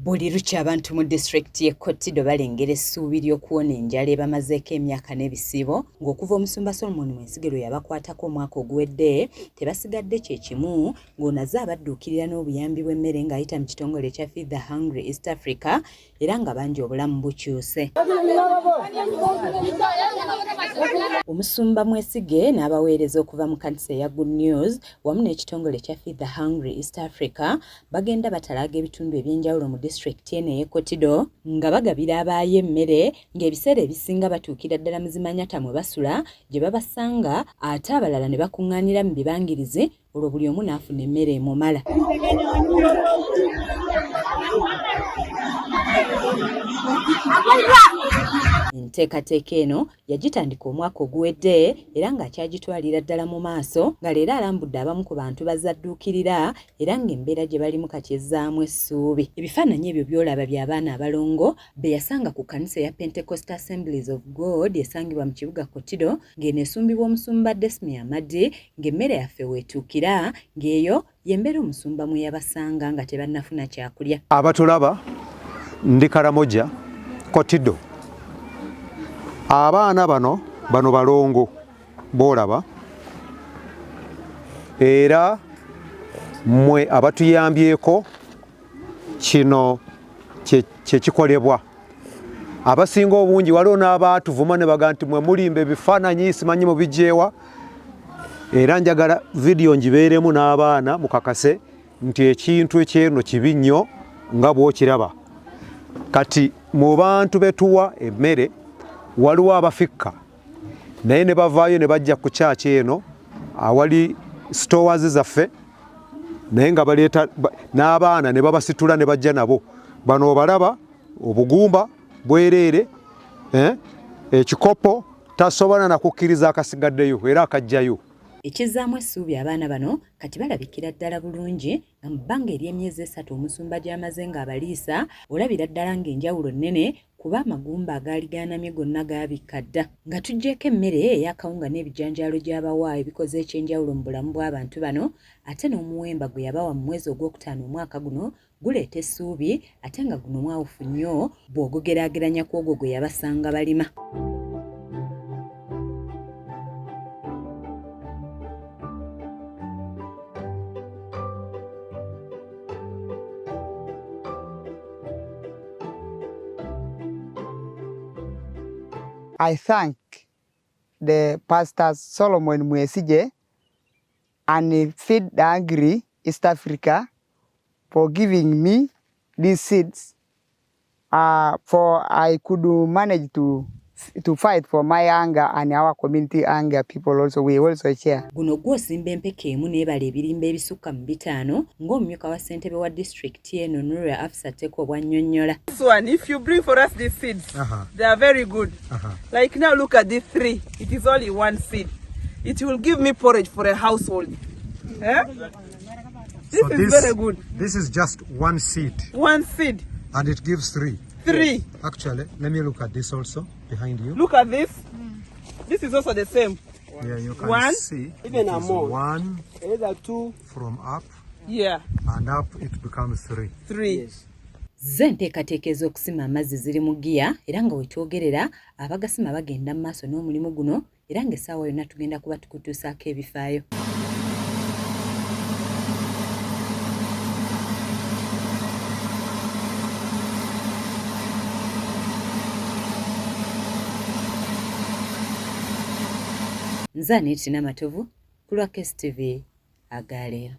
Buli lukya abantu mu disitulikiti y'e Kotido balengera essuubi ly'okuwona enjala ebamazeeko emyaka n'ebisibo ng'okuva omusumba Solomon Mwesigye lwe yabakwatako omwaka oguwedde tebasigadde kye kimu ng'onaze abadduukirira n'obuyambi bw'emmere ng'ayita mu kitongole ekya Feed the Hungry East Africa era nga bangi obulamu bukyuse. Omusumba Mwesigye n'abaweereza okuva mu kanisa eya Good News wamu n'ekitongole ekya Feed the Hungry East Africa bagenda batalaaga ebitundu eby'enjawulo mu disitulikiti eno ey'e Kotido nga bagabira abaayo emmere ng'ebiseera ebisinga batuukira ddala mu zimanyata mwe basula gye babasanga ate abalala ne bakuŋŋaanira mu bibangirizi olwo buli omu n'afuna emmere emumala. Enteekateeka eno yagitandika omwaka oguwedde era ng'akyagitwalira ddala mu maaso nga leero alambudde abamu ku bantu bazadduukirira era ng'embeera gye balimu kati ezzaamu essuubi. Ebifaananyi ebyo by'olaba by'abaana abalongo be yasanga ku kkanisa eya Pentecostal Assemblies of God esangibwa mu kibuga Kotido ng'eno esumbibwa omusumba Desmi Amadi ng'emmere yaffe weetuukira ng'eyo y'embeera omusumba mwe yabasanga nga tebannafuna kyakulya. Abatulaba ndi Karamoja Kotido. Abaana bano balongo boolaba era mwe abatuyambyeko kino kye kikolebwa. Abasinga obungi waliwo n'abaatuvuma ne baga nti mwe mulimba ebifaananyi simanyi mu bijeewa era njagala vidiyo ngibeeremu n'abaana mukakase nti ekintu ekyeno kibi nnyo nga bw'okiraba. Kati mu bantu betuwa emmere waliwo abafikka naye ne bavaayo ne bajja ku kyaki eno awali stores zaffe naye nga baleeta n'abaana ne babasitula ne bajja nabo. Bano obalaba obugumba bwereere ekikopo tasobola na kukkiriza akasigaddeyo era akajjayo. Ekizzaamu essuubi abaana bano kati balabikira ddala bulungi nga mu bbanga ery'emyezi 3 omusumba gy'amaze ng'abaliisa olabira ddala ng'enjawulo nnene kuba amagumba agaali gaanamye gonna gaabikka dda. Nga tuggyeko emmere ey'akawunga n'ebijanjaalo gy'abawa ebikoze ekyenjawulo mu bulamu bw'abantu bano ate n'omuwemba gwe yabawa mu mwezi ogwokutaano omwaka guno guleeta essuubi ate nga guno mwawufu nnyo bw'ogugeraageranya ku ogwo gwe yabasanga balima. I thank the Pastor Solomon Mwesigye and Feed the Hungry East Africa for giving me these seeds. For I could manage to fight for my hunger and our community hunger people also. We also share. Guno gwosimba empeke emu n'ebala ebirimba ebisukka mu 5 ng'omumyuka wa ssentebe wa disitulikiti eno Nurra Afisa Teko bw'annyonnyola. This one, if you bring for us these seeds, they are very good. Like now, look at these 3. It is only 1 seed. It will give me porridge for a household. This is very good. This is just 1 seed. 1 seed. And it gives 3. 3. Actually, let me look at this also behind you. Look at this. This is also the same. Yeah, you can 1, see. even a more. 1 Either 2 from up. Yeah. And up it becomes 3. 3. Yes. Ze nteekateeka ez'okusima amazzi ziri mu giya era nga wetwogerera abagasima bagenda mu maaso n'omulimu guno era ng'essaawa yonna tugenda kuba tukutuusaako ebifaayo. Nze Aniiti Namatovu ku lwa KSTV agaleero.